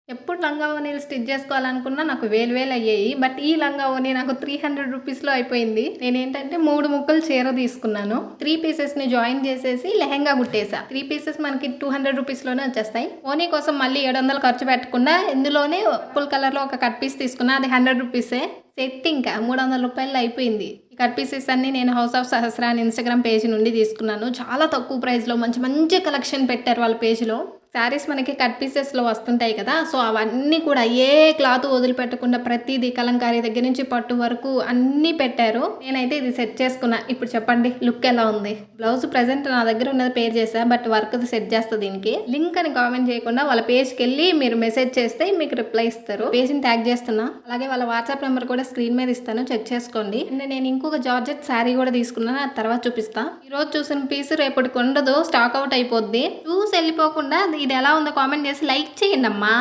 ఎప్పుడు లంగా ఓణీలు స్టిచ్ చేసుకోవాలనుకున్నా నాకు వేలు అయ్యాయి. బట్ ఈ లంగా ఓణీ నాకు 300 రూపీస్‌లో అయిపోయింది. నేనేంటంటే 3 ముక్కలు చీర తీసుకున్నాను. 3 పీసెస్‌ని జాయిన్ చేసేసి లెహెంగా కుట్టేసా. 3 పీసెస్ మనకి 200 రూపీస్‌లోనే వచ్చేస్తాయి. ఓణీ కోసం మళ్ళీ 700 ఖర్చు పెట్టకుండా ఇందులోనే ఫుల్ కలర్‌లో ఒక కట్ పీస్ తీసుకున్నా. అది 100 రూపీసే. సెట్ ఇంకా 300 రూపాయల్లో అయిపోయింది. ఈ కట్ పీసెస్ అన్నీ నేను హౌస్ ఆఫ్ సహస్ర అని ఇన్‌స్టాగ్రామ్ పేజ్ నుండి తీసుకున్నాను. చాలా తక్కువ ప్రైస్‌లో మంచి మంచి కలెక్షన్ పెట్టారు వాళ్ళ పేజ్‌లో. శారీస్ మనకి కట్ పీసెస్‌లో వస్తుంటాయి కదా! సో, అవన్నీ కూడా ఏ క్లాత్ వదిలిపెట్టకుండా ప్రతీది కలంకారీ దగ్గర నుంచి పట్టు వరకు అన్నీ పెట్టారు. నేనైతే ఇది సెట్ చేసుకున్నా. ఇప్పుడు చెప్పండి లుక్ ఎలా ఉంది? బ్లౌజ్ ప్రెజెంట్ నా దగ్గర ఉన్నది పేర్ చేశా. బట్ వర్క్‌ది సెట్ చేస్తా దీనికి. లింక్ అని కామెంట్ చేయకుండా వాళ్ళ పేజ్‌కెళ్ళి మీరు మెసేజ్ చేస్తే మీకు రిప్లై ఇస్తారు. పేజ్‌ని ట్యాగ్ చేస్తున్నా. అలాగే వాళ్ళ వాట్సాప్ నెంబర్ కూడా స్క్రీన్ మీద ఇస్తాను. చెక్ చేసుకోండి. అండ్ నేను ఇంకొక జార్జెట్ శారీ కూడా తీసుకున్నాను. అది తర్వాత చూపిస్తా. ఈరోజు చూసిన పీస్ రేపటికి ఉండదు. స్టాక్ అవుట్ అయిపోద్ది. చూసి వెళ్ళిపోకుండా ఇది ఎలా ఉందో కామెంట్ చేసి లైక్ చేయండి అమ్మా.